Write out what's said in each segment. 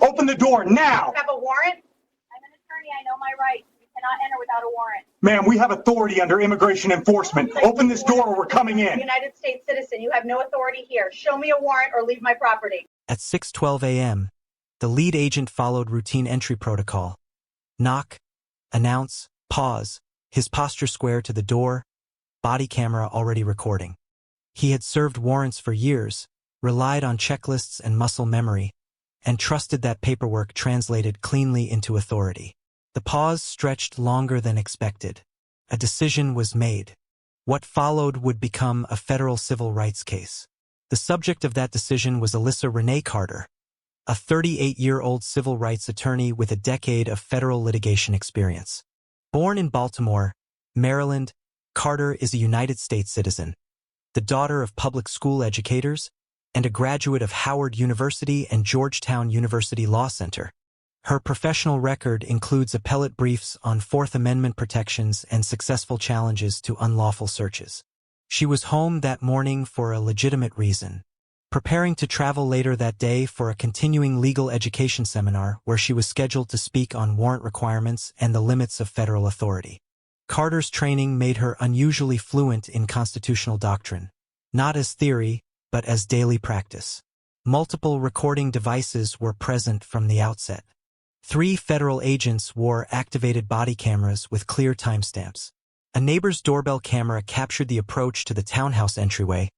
Open the door now! You have a warrant? I'm an attorney. I know my rights. You cannot enter without a warrant. Ma'am, we have authority under immigration enforcement. Open this door or we're coming in. United States citizen, you have no authority here. Show me a warrant or leave my property. At 6:12 a.m., the lead agent followed routine entry protocol. Knock, announce, pause, his posture square to the door, body camera already recording. He had served warrants for years, relied on checklists and muscle memory, and trusted that paperwork translated cleanly into authority. The pause stretched longer than expected. A decision was made. What followed would become a federal civil rights case. The subject of that decision was Alyssa Renee Carter, a 38-year-old civil rights attorney with a decade of federal litigation experience. Born in Baltimore, Maryland, Carter is a United States citizen, the daughter of public school educators, and a graduate of Howard University and Georgetown University Law Center. Her professional record includes appellate briefs on Fourth Amendment protections and successful challenges to unlawful searches. She was home that morning for a legitimate reason, preparing to travel later that day for a continuing legal education seminar where she was scheduled to speak on warrant requirements and the limits of federal authority. Carter's training made her unusually fluent in constitutional doctrine, not as theory, but as daily practice. Multiple recording devices were present from the outset. 3 federal agents wore activated body cameras with clear timestamps. A neighbor's doorbell camera captured the approach to the townhouse entryway,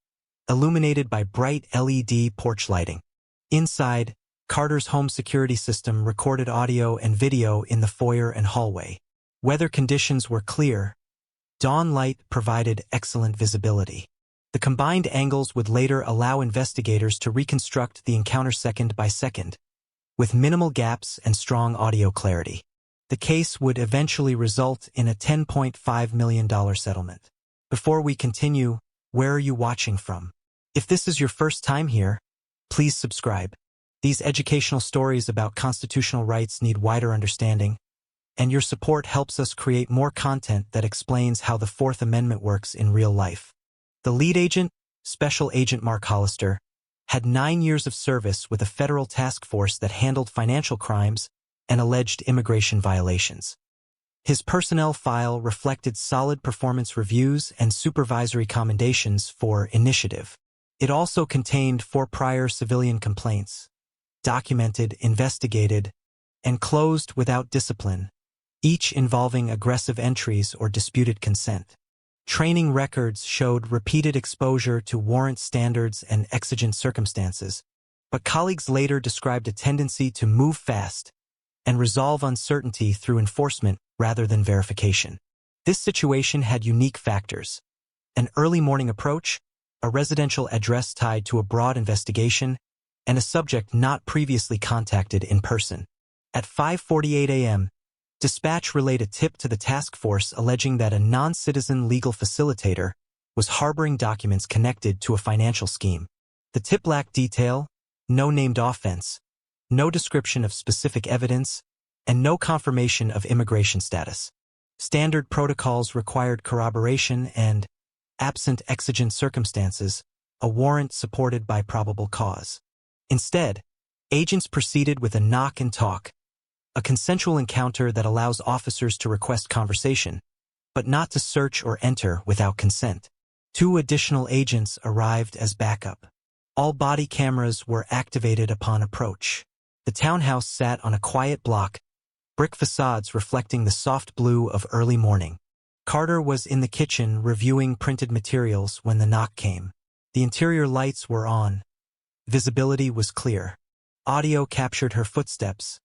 illuminated by bright LED porch lighting. Inside, Carter's home security system recorded audio and video in the foyer and hallway. Weather conditions were clear. Dawn light provided excellent visibility. The combined angles would later allow investigators to reconstruct the encounter second by second, with minimal gaps and strong audio clarity. The case would eventually result in a $10.5 million settlement. Before we continue, where are you watching from? If this is your first time here, please subscribe. These educational stories about constitutional rights need wider understanding, and your support helps us create more content that explains how the Fourth Amendment works in real life. The lead agent, Special Agent Mark Hollister, had 9 years of service with a federal task force that handled financial crimes and alleged immigration violations. His personnel file reflected solid performance reviews and supervisory commendations for initiative. It also contained 4 prior civilian complaints, documented, investigated, and closed without discipline, each involving aggressive entries or disputed consent. Training records showed repeated exposure to warrant standards and exigent circumstances, but colleagues later described a tendency to move fast and resolve uncertainty through enforcement rather than verification. This situation had unique factors: an early morning approach, a residential address tied to a broad investigation, and a subject not previously contacted in person. At 5:48 a.m., dispatch relayed a tip to the task force alleging that a non-citizen legal facilitator was harboring documents connected to a financial scheme. The tip lacked detail, no named offense, no description of specific evidence, and no confirmation of immigration status. Standard protocols required corroboration and, absent exigent circumstances, a warrant supported by probable cause. Instead, agents proceeded with a knock and talk, a consensual encounter that allows officers to request conversation, but not to search or enter without consent. 2 additional agents arrived as backup. All body cameras were activated upon approach. The townhouse sat on a quiet block, brick facades reflecting the soft blue of early morning. Carter was in the kitchen reviewing printed materials when the knock came. The interior lights were on. Visibility was clear. Audio captured her footsteps,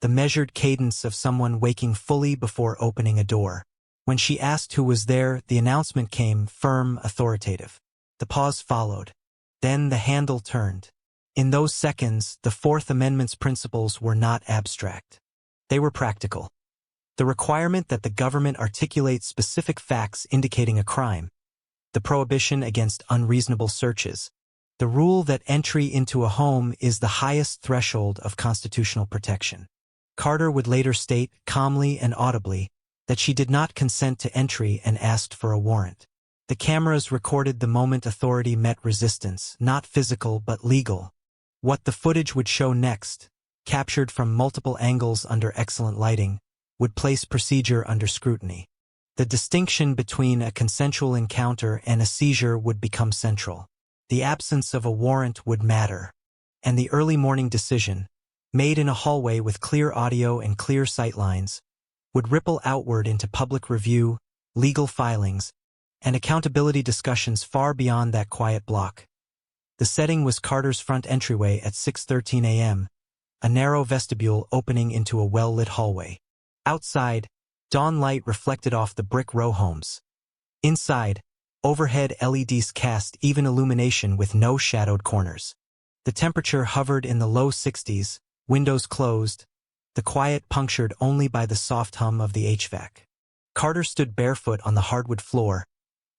the measured cadence of someone waking fully before opening a door. When she asked who was there, the announcement came, firm, authoritative. The pause followed. Then the handle turned. In those seconds, the Fourth Amendment's principles were not abstract. They were practical. The requirement that the government articulate specific facts indicating a crime, the prohibition against unreasonable searches, the rule that entry into a home is the highest threshold of constitutional protection. Carter would later state, calmly and audibly, that she did not consent to entry and asked for a warrant. The cameras recorded the moment authority met resistance, not physical but legal. What the footage would show next, captured from multiple angles under excellent lighting, would place procedure under scrutiny. The distinction between a consensual encounter and a seizure would become central. The absence of a warrant would matter. And the early morning decision, made in a hallway with clear audio and clear sightlines, would ripple outward into public review, legal filings, and accountability discussions far beyond that quiet block. The setting was Carter's front entryway at 6:13 a.m., a narrow vestibule opening into a well-lit hallway. Outside, dawn light reflected off the brick row homes. Inside, overhead LEDs cast even illumination with no shadowed corners. The temperature hovered in the low 60s, windows closed, the quiet punctured only by the soft hum of the HVAC. Carter stood barefoot on the hardwood floor,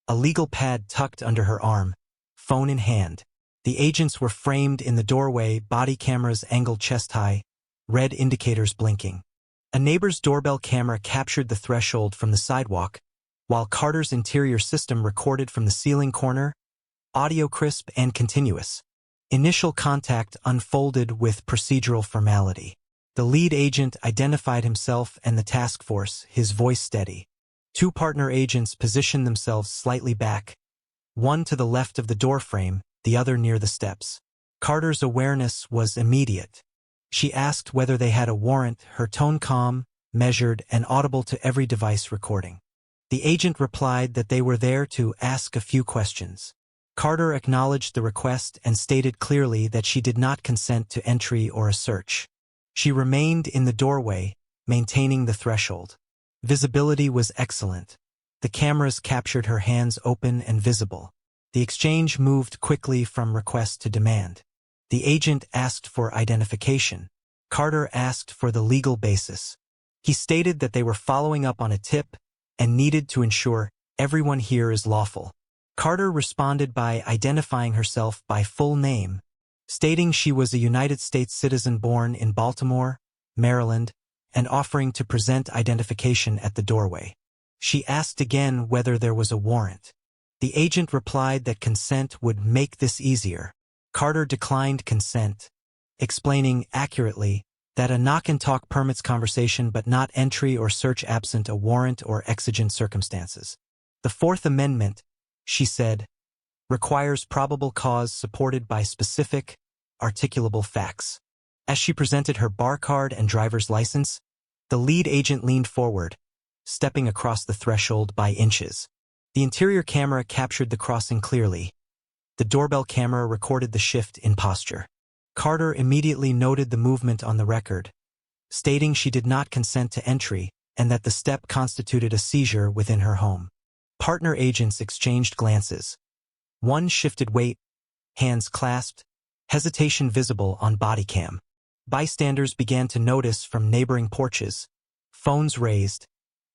a legal pad tucked under her arm, phone in hand. The agents were framed in the doorway, body cameras angled chest-high, red indicators blinking. A neighbor's doorbell camera captured the threshold from the sidewalk, while Carter's interior system recorded from the ceiling corner, audio crisp and continuous. Initial contact unfolded with procedural formality. The lead agent identified himself and the task force, his voice steady. Two partner agents positioned themselves slightly back, one to the left of the doorframe, the other near the steps. Carter's awareness was immediate. She asked whether they had a warrant, her tone calm, measured, and audible to every device recording. The agent replied that they were there to ask a few questions. Carter acknowledged the request and stated clearly that she did not consent to entry or a search. She remained in the doorway, maintaining the threshold. Visibility was excellent. The cameras captured her hands open and visible. The exchange moved quickly from request to demand. The agent asked for identification. Carter asked for the legal basis. He stated that they were following up on a tip and needed to ensure everyone here is lawful. Carter responded by identifying herself by full name, stating she was a United States citizen born in Baltimore, Maryland, and offering to present identification at the doorway. She asked again whether there was a warrant. The agent replied that consent would make this easier. Carter declined consent, explaining accurately that a knock-and-talk permits conversation but not entry or search absent a warrant or exigent circumstances. The Fourth Amendment, she said, requires probable cause supported by specific, articulable facts. As she presented her bar card and driver's license, the lead agent leaned forward, stepping across the threshold by inches. The interior camera captured the crossing clearly. The doorbell camera recorded the shift in posture. Carter immediately noted the movement on the record, stating she did not consent to entry and that the step constituted a seizure within her home. Partner agents exchanged glances. One shifted weight, hands clasped, hesitation visible on body cam. Bystanders began to notice from neighboring porches, phones raised,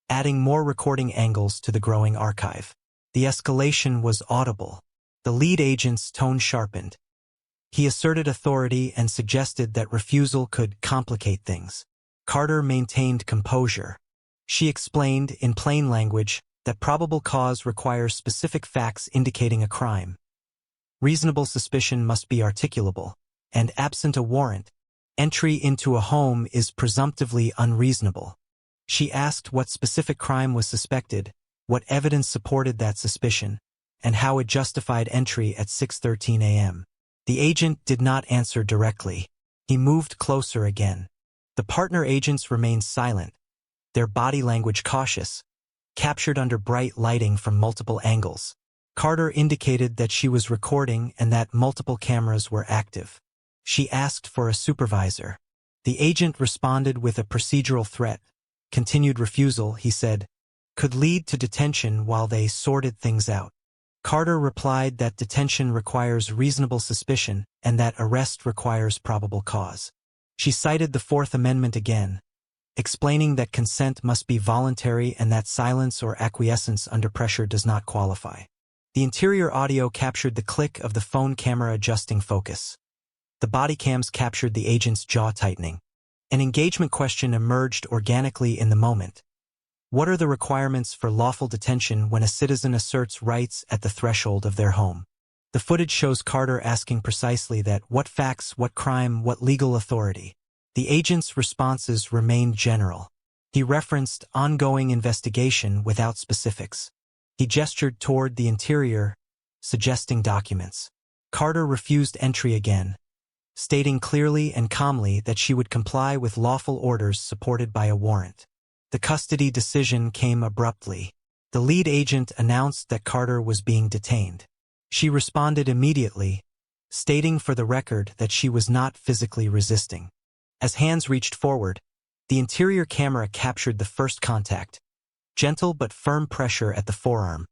adding more recording angles to the growing archive. The escalation was audible. The lead agent's tone sharpened. He asserted authority and suggested that refusal could complicate things. Carter maintained composure. She explained, in plain language, that probable cause requires specific facts indicating a crime. Reasonable suspicion must be articulable, and absent a warrant, entry into a home is presumptively unreasonable. She asked what specific crime was suspected, what evidence supported that suspicion, and how it justified entry at 6:13 a.m. The agent did not answer directly. He moved closer again. The partner agents remained silent, their body language cautious, captured under bright lighting from multiple angles. Carter indicated that she was recording and that multiple cameras were active. She asked for a supervisor. The agent responded with a procedural threat. Continued refusal, he said, could lead to detention while they sorted things out. Carter replied that detention requires reasonable suspicion and that arrest requires probable cause. She cited the Fourth Amendment again, explaining that consent must be voluntary and that silence or acquiescence under pressure does not qualify. The interior audio captured the click of the phone camera adjusting focus. The body cams captured the agent's jaw tightening. An engagement question emerged organically in the moment. What are the requirements for lawful detention when a citizen asserts rights at the threshold of their home? The footage shows Carter asking precisely that: what facts, what crime, what legal authority? The agent's responses remained general. He referenced ongoing investigation without specifics. He gestured toward the interior, suggesting documents. Carter refused entry again, stating clearly and calmly that she would comply with lawful orders supported by a warrant. The custody decision came abruptly. The lead agent announced that Carter was being detained. She responded immediately, stating for the record that she was not physically resisting. As hands reached forward, the interior camera captured the first contact, gentle but firm pressure at the forearm,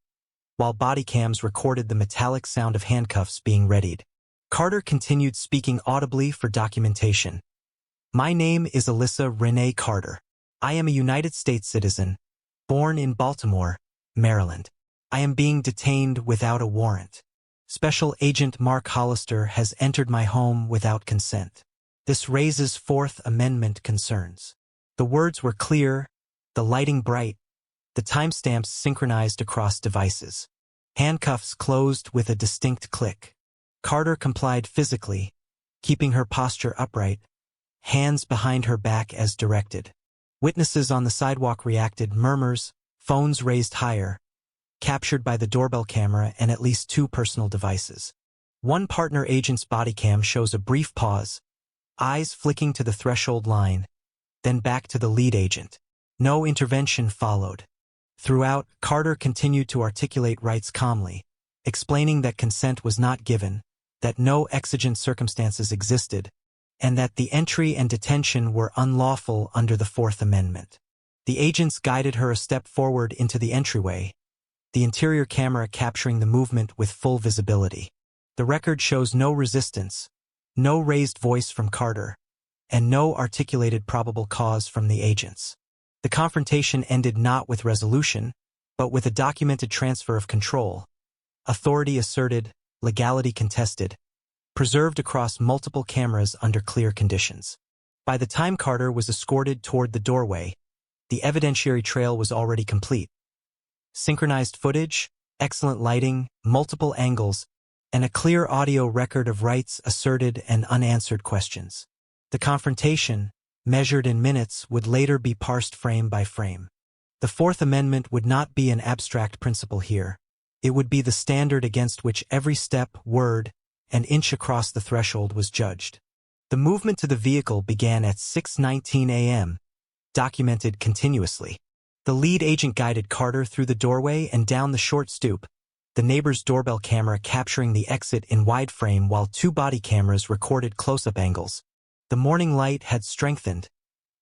while body cams recorded the metallic sound of handcuffs being readied. Carter continued speaking audibly for documentation. "My name is Alyssa Renee Carter. I am a United States citizen, born in Baltimore, Maryland. I am being detained without a warrant. Special Agent Mark Hollister has entered my home without consent. This raises Fourth Amendment concerns." The words were clear, the lighting bright, the timestamps synchronized across devices. Handcuffs closed with a distinct click. Carter complied physically, keeping her posture upright, hands behind her back as directed. Witnesses on the sidewalk reacted, murmurs, phones raised higher, captured by the doorbell camera and at least 2 personal devices. One partner agent's body cam shows a brief pause, eyes flicking to the threshold line, then back to the lead agent. No intervention followed. Throughout, Carter continued to articulate rights calmly, explaining that consent was not given, that no exigent circumstances existed, and that the entry and detention were unlawful under the Fourth Amendment. The agents guided her a step forward into the entryway, the interior camera capturing the movement with full visibility. The record shows no resistance, no raised voice from Carter, and no articulated probable cause from the agents. The confrontation ended not with resolution, but with a documented transfer of control. Authority asserted, legality contested, preserved across multiple cameras under clear conditions. By the time Carter was escorted toward the doorway, the evidentiary trail was already complete. Synchronized footage, excellent lighting, multiple angles, and a clear audio record of rights asserted and unanswered questions. The confrontation, measured in minutes, would later be parsed frame by frame. The Fourth Amendment would not be an abstract principle here. It would be the standard against which every step, word, and inch across the threshold was judged. The movement to the vehicle began at 6:19 a.m., documented continuously. The lead agent guided Carter through the doorway and down the short stoop, the neighbor's doorbell camera capturing the exit in wide frame while 2 body cameras recorded close-up angles. The morning light had strengthened,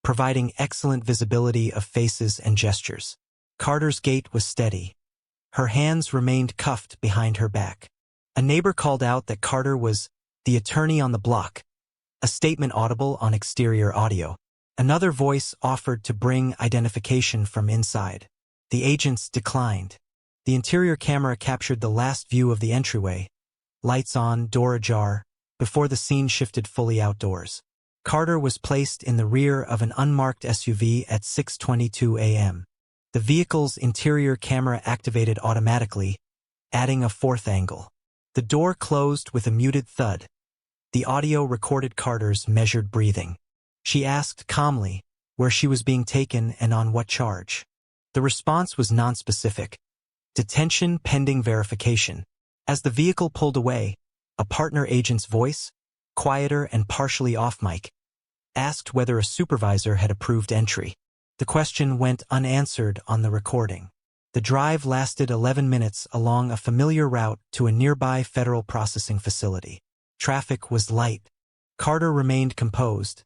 providing excellent visibility of faces and gestures. Carter's gait was steady. Her hands remained cuffed behind her back. A neighbor called out that Carter was the attorney on the block, a statement audible on exterior audio. Another voice offered to bring identification from inside. The agents declined. The interior camera captured the last view of the entryway, lights on, door ajar, before the scene shifted fully outdoors. Carter was placed in the rear of an unmarked SUV at 6:22 a.m. The vehicle's interior camera activated automatically, adding a 4th angle. The door closed with a muted thud. The audio recorded Carter's measured breathing. She asked calmly where she was being taken and on what charge. The response was nonspecific. Detention pending verification. As the vehicle pulled away, a partner agent's voice, quieter and partially off-mic, asked whether a supervisor had approved entry. The question went unanswered on the recording. The drive lasted 11 minutes along a familiar route to a nearby federal processing facility. Traffic was light. Carter remained composed,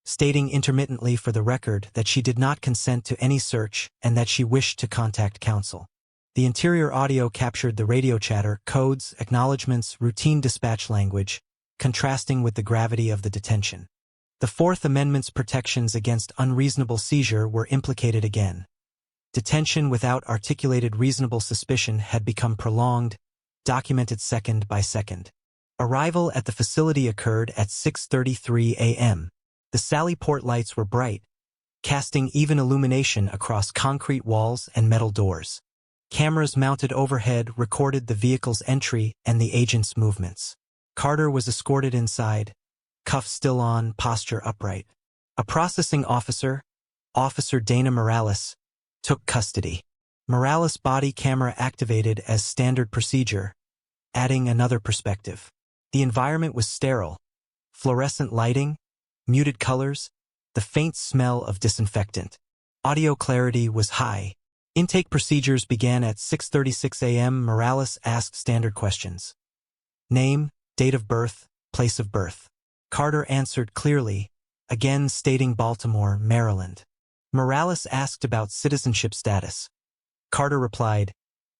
stating intermittently for the record that she did not consent to any search and that she wished to contact counsel. The interior audio captured the radio chatter, codes, acknowledgments, routine dispatch language, contrasting with the gravity of the detention. The Fourth Amendment's protections against unreasonable seizure were implicated again. Detention without articulated reasonable suspicion had become prolonged, documented second by second. Arrival at the facility occurred at 6:33 a.m. The Sally Port lights were bright, casting even illumination across concrete walls and metal doors. Cameras mounted overhead recorded the vehicle's entry and the agent's movements. Carter was escorted inside, cuffs still on, posture upright. A processing officer, Officer Dana Morales, took custody. Morales' body camera activated as standard procedure, adding another perspective. The environment was sterile. Fluorescent lighting, muted colors, the faint smell of disinfectant. Audio clarity was high. Intake procedures began at 6:36 a.m. Morales asked standard questions. Name, date of birth, place of birth. Carter answered clearly, again stating Baltimore, Maryland. Morales asked about citizenship status. Carter replied,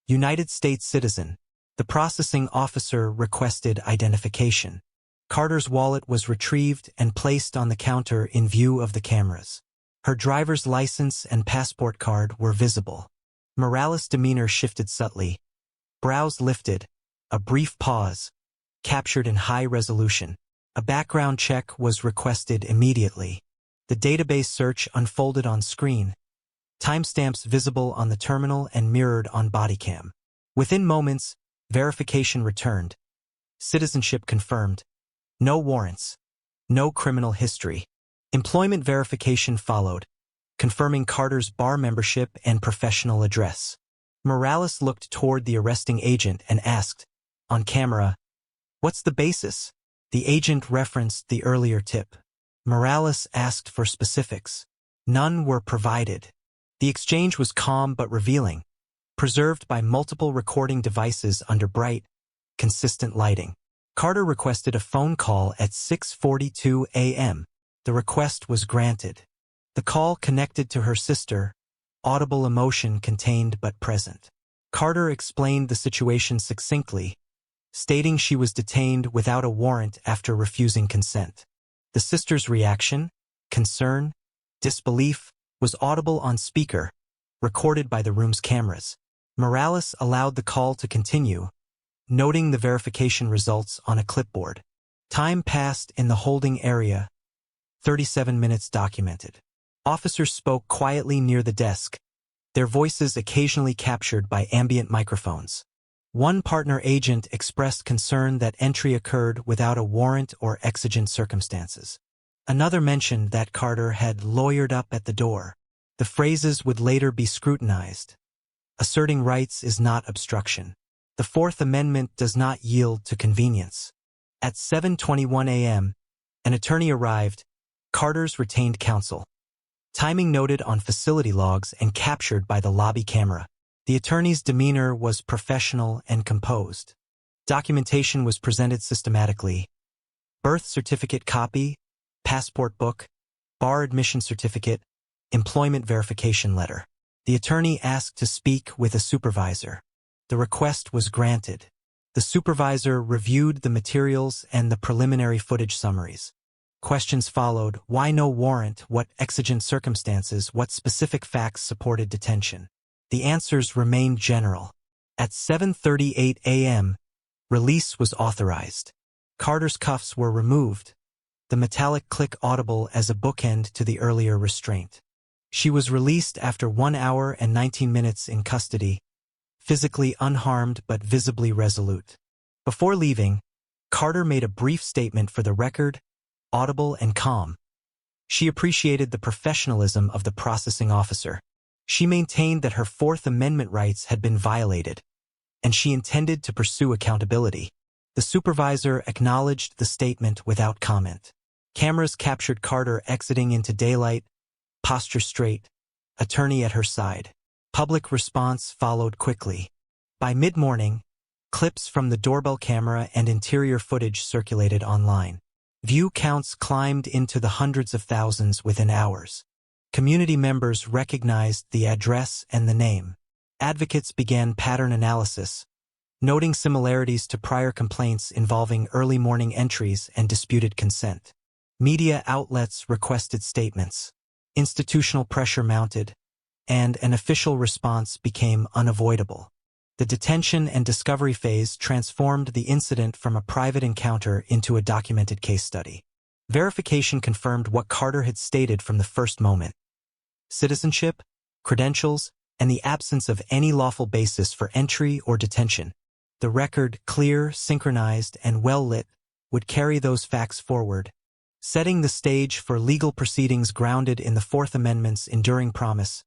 United States citizen. The processing officer requested identification. Carter's wallet was retrieved and placed on the counter in view of the cameras. Her driver's license and passport card were visible. Morales' demeanor shifted subtly. Brows lifted, a brief pause, captured in high resolution. A background check was requested immediately. The database search unfolded on screen. Timestamps visible on the terminal and mirrored on bodycam. Within moments, verification returned. Citizenship confirmed. No warrants. No criminal history. Employment verification followed, confirming Carter's bar membership and professional address. Morales looked toward the arresting agent and asked, on camera, "What's the basis?" The agent referenced the earlier tip. Morales asked for specifics. None were provided. The exchange was calm but revealing, preserved by multiple recording devices under bright, consistent lighting. Carter requested a phone call at 6:42 a.m. The request was granted. The call connected to her sister, audible emotion contained but present. Carter explained the situation succinctly, stating she was detained without a warrant after refusing consent. The sister's reaction, concern, disbelief, was audible on speaker, recorded by the room's cameras. Morales allowed the call to continue, noting the verification results on a clipboard. Time passed in the holding area, 37 minutes documented. Officers spoke quietly near the desk, their voices occasionally captured by ambient microphones. One partner agent expressed concern that entry occurred without a warrant or exigent circumstances. Another mentioned that Carter had lawyered up at the door. The phrases would later be scrutinized. Asserting rights is not obstruction. The Fourth Amendment does not yield to convenience. At 7:21 a.m., an attorney arrived, Carter's retained counsel. Timing noted on facility logs and captured by the lobby camera. The attorney's demeanor was professional and composed. Documentation was presented systematically. Birth certificate copy, passport book, bar admission certificate, employment verification letter. The attorney asked to speak with a supervisor. The request was granted. The supervisor reviewed the materials and the preliminary footage summaries. Questions followed: why no warrant, what exigent circumstances, what specific facts supported detention. The answers remained general. At 7:38 a.m., release was authorized. Carter's cuffs were removed, the metallic click audible as a bookend to the earlier restraint. She was released after 1 hour and 19 minutes in custody, physically unharmed but visibly resolute. Before leaving, Carter made a brief statement for the record, audible and calm. She appreciated the professionalism of the processing officer. She maintained that her Fourth Amendment rights had been violated, and she intended to pursue accountability. The supervisor acknowledged the statement without comment. Cameras captured Carter exiting into daylight, posture straight, attorney at her side. Public response followed quickly. By mid-morning, clips from the doorbell camera and interior footage circulated online. View counts climbed into the hundreds of thousands within hours. Community members recognized the address and the name. Advocates began pattern analysis, noting similarities to prior complaints involving early morning entries and disputed consent. Media outlets requested statements. Institutional pressure mounted, and an official response became unavoidable. The detention and discovery phase transformed the incident from a private encounter into a documented case study. Verification confirmed what Carter had stated from the first moment. Citizenship, credentials, and the absence of any lawful basis for entry or detention. The record, clear, synchronized, and well-lit, would carry those facts forward, Setting the stage for legal proceedings grounded in the Fourth Amendment's enduring promise,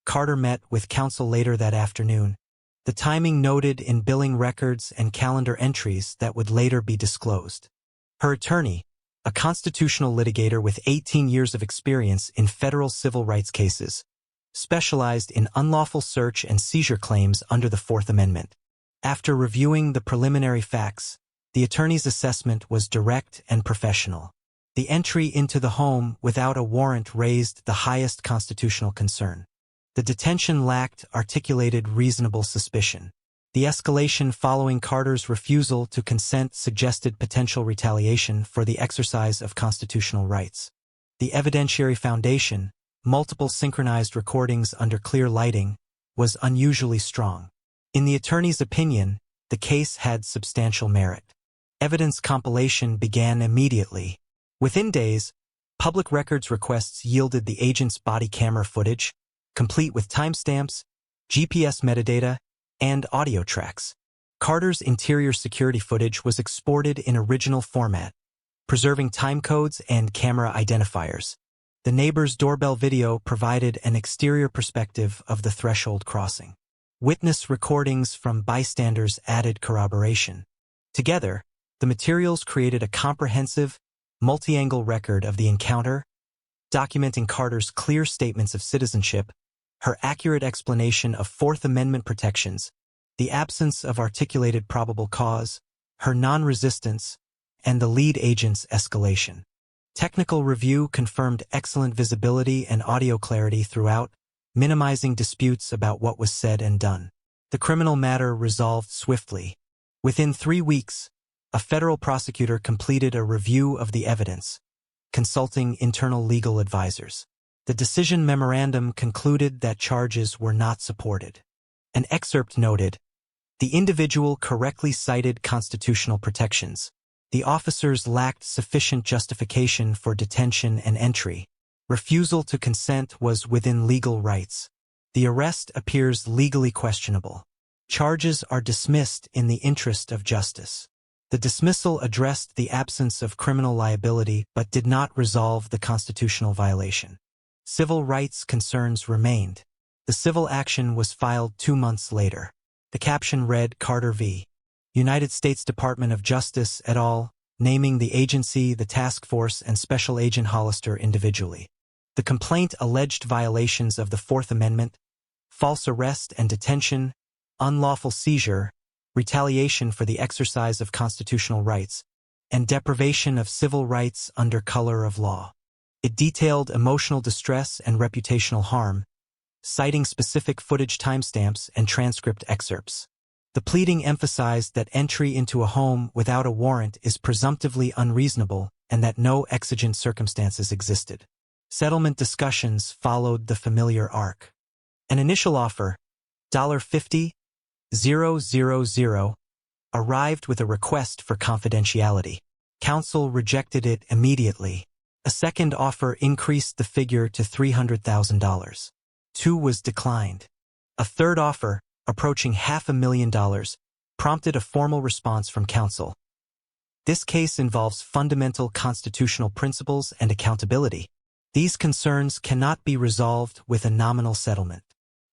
Carter met with counsel later that afternoon, the timing noted in billing records and calendar entries that would later be disclosed. Her attorney, a constitutional litigator with 18 years of experience in federal civil rights cases, specialized in unlawful search and seizure claims under the Fourth Amendment. After reviewing the preliminary facts, the attorney's assessment was direct and professional. The entry into the home without a warrant raised the highest constitutional concern. The detention lacked articulated reasonable suspicion. The escalation following Carter's refusal to consent suggested potential retaliation for the exercise of constitutional rights. The evidentiary foundation, multiple synchronized recordings under clear lighting, was unusually strong. In the attorney's opinion, the case had substantial merit. Evidence compilation began immediately. Within days, public records requests yielded the agent's body camera footage, complete with timestamps, GPS metadata, and audio tracks. Carter's interior security footage was exported in original format, preserving timecodes and camera identifiers. The neighbor's doorbell video provided an exterior perspective of the threshold crossing. Witness recordings from bystanders added corroboration. Together, the materials created a comprehensive, multi-angle record of the encounter, documenting Carter's clear statements of citizenship, her accurate explanation of Fourth Amendment protections, the absence of articulated probable cause, her non-resistance, and the lead agent's escalation. Technical review confirmed excellent visibility and audio clarity throughout, minimizing disputes about what was said and done. The criminal matter resolved swiftly. Within 3 weeks, a federal prosecutor completed a review of the evidence, consulting internal legal advisors. The decision memorandum concluded that charges were not supported. An excerpt noted, "The individual correctly cited constitutional protections. The officers lacked sufficient justification for detention and entry. Refusal to consent was within legal rights. The arrest appears legally questionable. Charges are dismissed in the interest of justice." The dismissal addressed the absence of criminal liability but did not resolve the constitutional violation. Civil rights concerns remained. The civil action was filed 2 months later. The caption read Carter v. United States Department of Justice et al., naming the agency, the task force, and Special Agent Hollister individually. The complaint alleged violations of the Fourth Amendment, false arrest and detention, unlawful seizure, retaliation for the exercise of constitutional rights, and deprivation of civil rights under color of law. It detailed emotional distress and reputational harm, citing specific footage timestamps and transcript excerpts. The pleading emphasized that entry into a home without a warrant is presumptively unreasonable and that no exigent circumstances existed. Settlement discussions followed the familiar arc. An initial offer, $50,000, arrived with a request for confidentiality. Counsel rejected it immediately. A second offer increased the figure to $300,000. 2 was declined. A third offer, approaching $500,000, prompted a formal response from counsel. This case involves fundamental constitutional principles and accountability. These concerns cannot be resolved with a nominal settlement.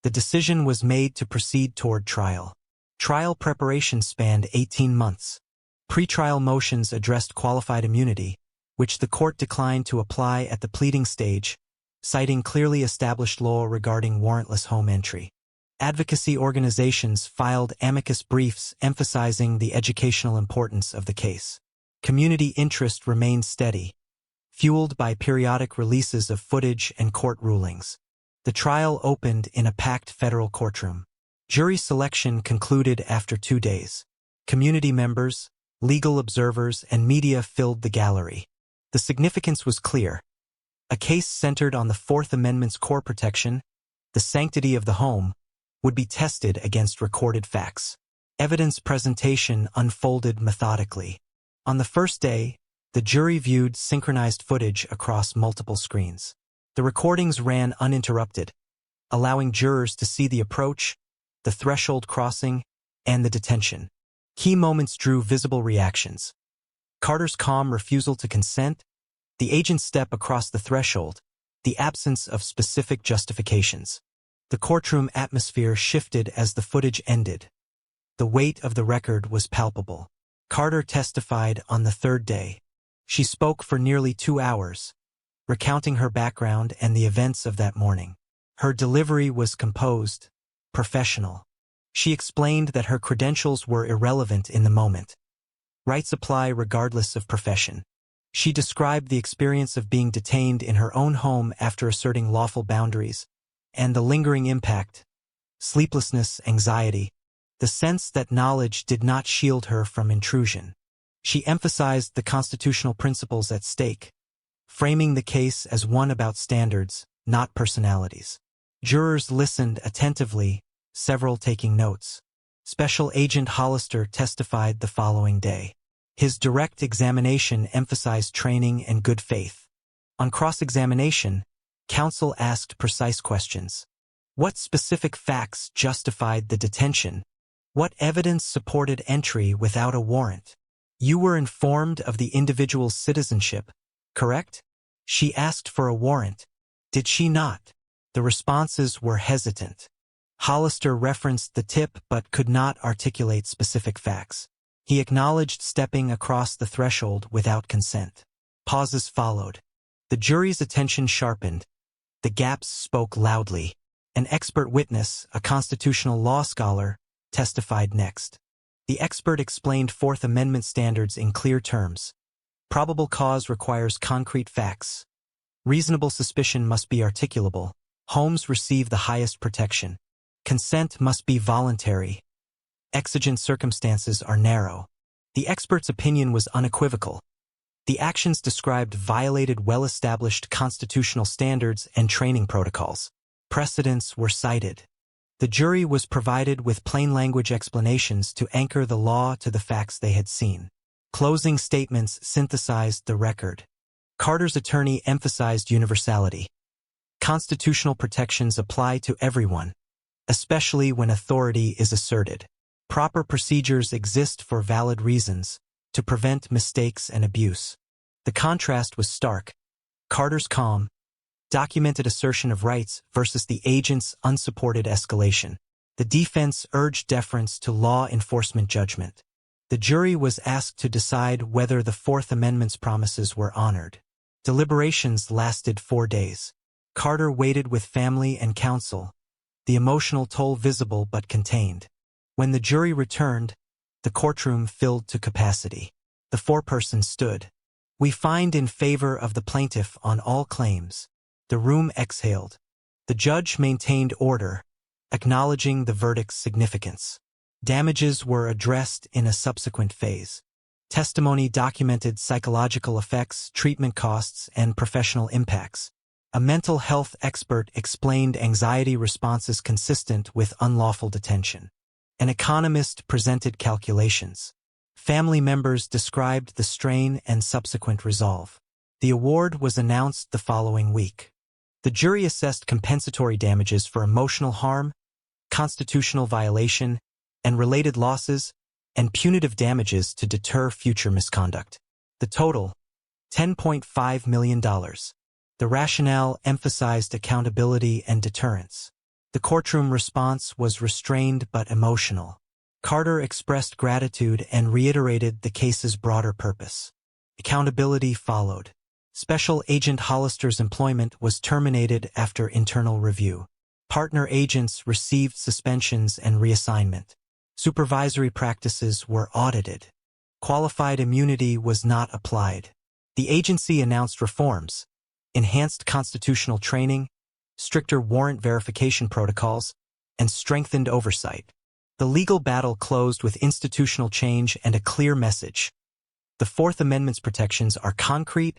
The decision was made to proceed toward trial. Trial preparation spanned 18 months. Pre-trial motions addressed qualified immunity, which the court declined to apply at the pleading stage, citing clearly established law regarding warrantless home entry. Advocacy organizations filed amicus briefs emphasizing the educational importance of the case. Community interest remained steady, fueled by periodic releases of footage and court rulings. The trial opened in a packed federal courtroom. Jury selection concluded after 2 days. Community members, legal observers, and media filled the gallery. The significance was clear. A case centered on the Fourth Amendment's core protection, the sanctity of the home, would be tested against recorded facts. Evidence presentation unfolded methodically. On the first day, the jury viewed synchronized footage across multiple screens. The recordings ran uninterrupted, allowing jurors to see the approach, the threshold crossing, and the detention. Key moments drew visible reactions. Carter's calm refusal to consent, The agent's step across the threshold, the absence of specific justifications. The courtroom atmosphere shifted as the footage ended. The weight of the record was palpable. Carter testified on the third day. She spoke for nearly 2 hours, recounting her background and the events of that morning. Her delivery was composed, professional. She explained that her credentials were irrelevant in the moment. Rights apply regardless of profession. She described the experience of being detained in her own home after asserting lawful boundaries, and the lingering impact, sleeplessness, anxiety, the sense that knowledge did not shield her from intrusion. She emphasized the constitutional principles at stake, framing the case as one about standards, not personalities. Jurors listened attentively, several taking notes. Special Agent Hollister testified the following day. His direct examination emphasized training and good faith. On cross-examination, counsel asked precise questions. What specific facts justified the detention? What evidence supported entry without a warrant? You were informed of the individual's citizenship, correct? She asked for a warrant. Did she not? The responses were hesitant. Hollister referenced the tip but could not articulate specific facts. He acknowledged stepping across the threshold without consent. Pauses followed. The jury's attention sharpened. The gaps spoke loudly. An expert witness, a constitutional law scholar, testified next. The expert explained Fourth Amendment standards in clear terms. Probable cause requires concrete facts. Reasonable suspicion must be articulable. Homes receive the highest protection. Consent must be voluntary. Exigent circumstances are narrow. The expert's opinion was unequivocal. The actions described violated well-established constitutional standards and training protocols. Precedents were cited. The jury was provided with plain-language explanations to anchor the law to the facts they had seen. Closing statements synthesized the record. Carter's attorney emphasized universality. Constitutional protections apply to everyone, especially when authority is asserted. Proper procedures exist for valid reasons, to prevent mistakes and abuse. The contrast was stark. Carter's calm, documented assertion of rights versus the agent's unsupported escalation. The defense urged deference to law enforcement judgment. The jury was asked to decide whether the Fourth Amendment's promises were honored. Deliberations lasted 4 days. Carter waited with family and counsel, the emotional toll visible but contained. When the jury returned, the courtroom filled to capacity. The foreperson stood. We find in favor of the plaintiff on all claims. The room exhaled. The judge maintained order, acknowledging the verdict's significance. Damages were addressed in a subsequent phase. Testimony documented psychological effects, treatment costs, and professional impacts. A mental health expert explained anxiety responses consistent with unlawful detention. An economist presented calculations. Family members described the strain and subsequent resolve. The award was announced the following week. The jury assessed compensatory damages for emotional harm, constitutional violation, and related losses, and punitive damages to deter future misconduct. The total, $10.5 million. The rationale emphasized accountability and deterrence. The courtroom response was restrained but emotional. Carter expressed gratitude and reiterated the case's broader purpose. Accountability followed. Special Agent Hollister's employment was terminated after internal review. Partner agents received suspensions and reassignment. Supervisory practices were audited. Qualified immunity was not applied. The agency announced reforms: enhanced constitutional training, stricter warrant verification protocols, and strengthened oversight. The legal battle closed with institutional change and a clear message. The Fourth Amendment's protections are concrete,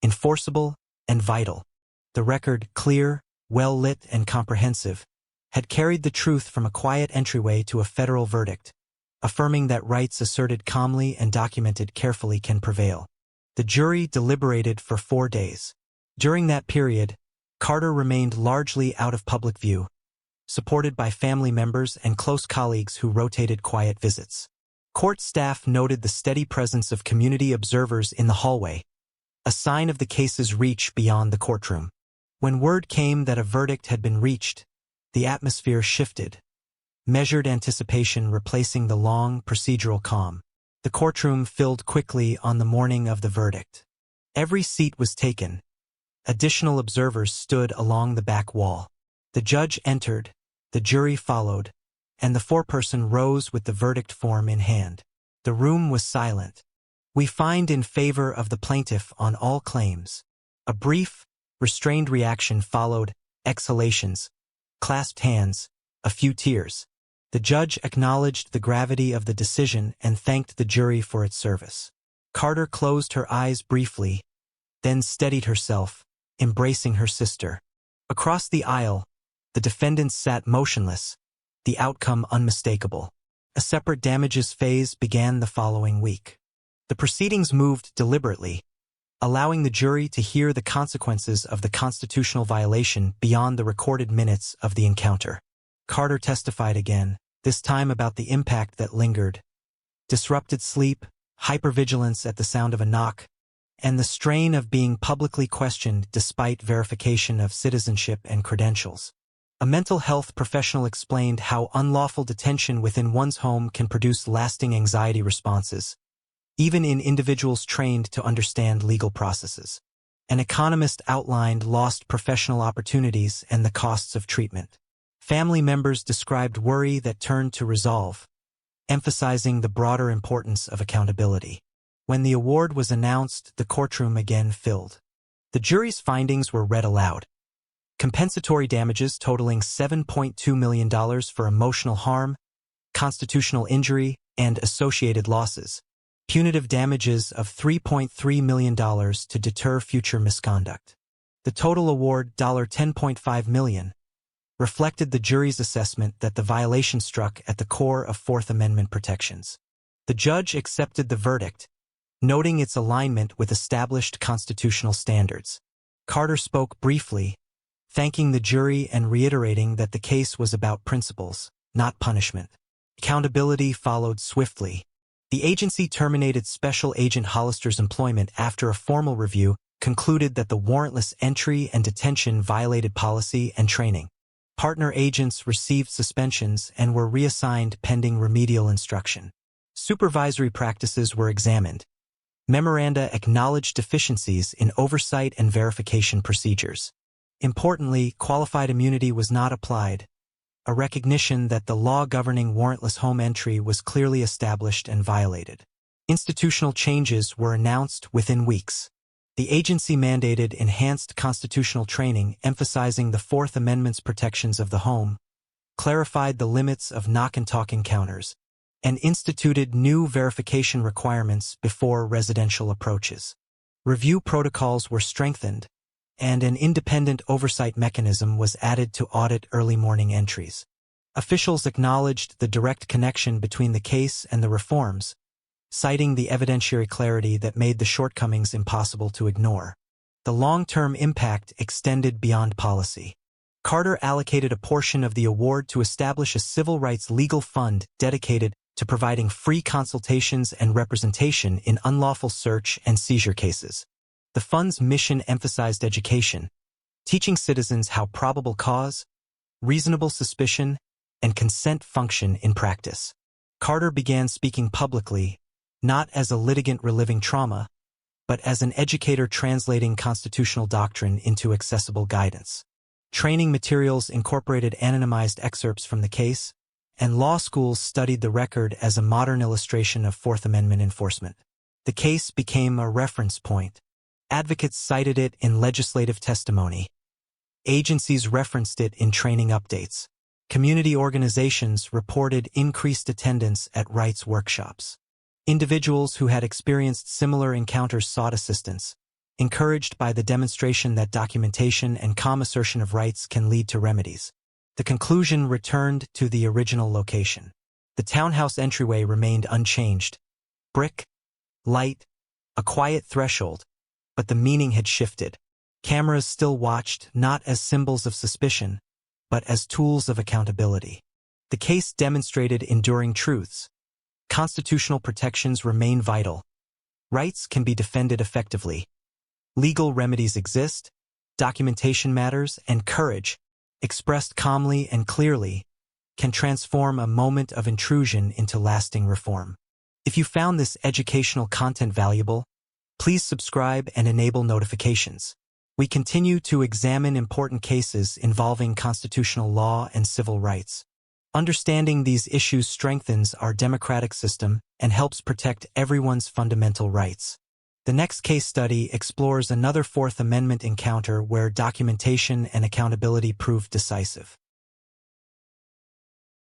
enforceable, and vital. The record, clear, well-lit, and comprehensive, had carried the truth from a quiet entryway to a federal verdict, affirming that rights asserted calmly and documented carefully can prevail. The jury deliberated for 4 days. During that period, Carter remained largely out of public view, supported by family members and close colleagues who rotated quiet visits. Court staff noted the steady presence of community observers in the hallway, a sign of the case's reach beyond the courtroom. When word came that a verdict had been reached, the atmosphere shifted, measured anticipation replacing the long, procedural calm. The courtroom filled quickly on the morning of the verdict. Every seat was taken. Additional observers stood along the back wall. The judge entered, the jury followed, and the foreperson rose with the verdict form in hand. The room was silent. "We find in favor of the plaintiff on all claims." A brief, restrained reaction followed, exhalations, clasped hands, a few tears. The judge acknowledged the gravity of the decision and thanked the jury for its service. Carter closed her eyes briefly, then steadied herself, embracing her sister. Across the aisle, the defendants sat motionless, the outcome unmistakable. A separate damages phase began the following week. The proceedings moved deliberately, allowing the jury to hear the consequences of the constitutional violation beyond the recorded minutes of the encounter. Carter testified again, this time about the impact that lingered. Disrupted sleep, hypervigilance at the sound of a knock, and the strain of being publicly questioned despite verification of citizenship and credentials. A mental health professional explained how unlawful detention within one's home can produce lasting anxiety responses, even in individuals trained to understand legal processes. An economist outlined lost professional opportunities and the costs of treatment. Family members described worry that turned to resolve, emphasizing the broader importance of accountability. When the award was announced, the courtroom again filled. The jury's findings were read aloud. Compensatory damages totaling $7.2 million for emotional harm, constitutional injury, and associated losses. Punitive damages of $3.3 million to deter future misconduct. The total award, $10.5 million, reflected the jury's assessment that the violation struck at the core of Fourth Amendment protections. The judge accepted the verdict, noting its alignment with established constitutional standards. Carter spoke briefly, thanking the jury and reiterating that the case was about principles, not punishment. Accountability followed swiftly. The agency terminated Special Agent Hollister's employment after a formal review concluded that the warrantless entry and detention violated policy and training. Partner agents received suspensions and were reassigned pending remedial instruction. Supervisory practices were examined. Memoranda acknowledged deficiencies in oversight and verification procedures. Importantly, qualified immunity was not applied, a recognition that the law governing warrantless home entry was clearly established and violated. Institutional changes were announced within weeks. The agency mandated enhanced constitutional training emphasizing the Fourth Amendment's protections of the home, clarified the limits of knock-and-talk encounters, and instituted new verification requirements before residential approaches. Review protocols were strengthened, and an independent oversight mechanism was added to audit early morning entries. Officials acknowledged the direct connection between the case and the reforms, citing the evidentiary clarity that made the shortcomings impossible to ignore. The long-term impact extended beyond policy. Carter allocated a portion of the award to establish a civil rights legal fund dedicated to providing free consultations and representation in unlawful search and seizure cases. The fund's mission emphasized education, teaching citizens how probable cause, reasonable suspicion, and consent function in practice. Carter began speaking publicly, not as a litigant reliving trauma, but as an educator translating constitutional doctrine into accessible guidance. Training materials incorporated anonymized excerpts from the case, and law schools studied the record as a modern illustration of Fourth Amendment enforcement. The case became a reference point. Advocates cited it in legislative testimony. Agencies referenced it in training updates. Community organizations reported increased attendance at rights workshops. Individuals who had experienced similar encounters sought assistance, encouraged by the demonstration that documentation and calm assertion of rights can lead to remedies. The conclusion returned to the original location. The townhouse entryway remained unchanged. Brick, light, a quiet threshold, but the meaning had shifted. Cameras still watched, not as symbols of suspicion, but as tools of accountability. The case demonstrated enduring truths. Constitutional protections remain vital. Rights can be defended effectively, Legal remedies exist, documentation matters, and courage, expressed calmly and clearly, can transform a moment of intrusion into lasting reform. If you found this educational content valuable, please subscribe and enable notifications. We continue to examine important cases involving constitutional law and civil rights. Understanding these issues strengthens our democratic system and helps protect everyone's fundamental rights. The next case study explores another Fourth Amendment encounter where documentation and accountability proved decisive.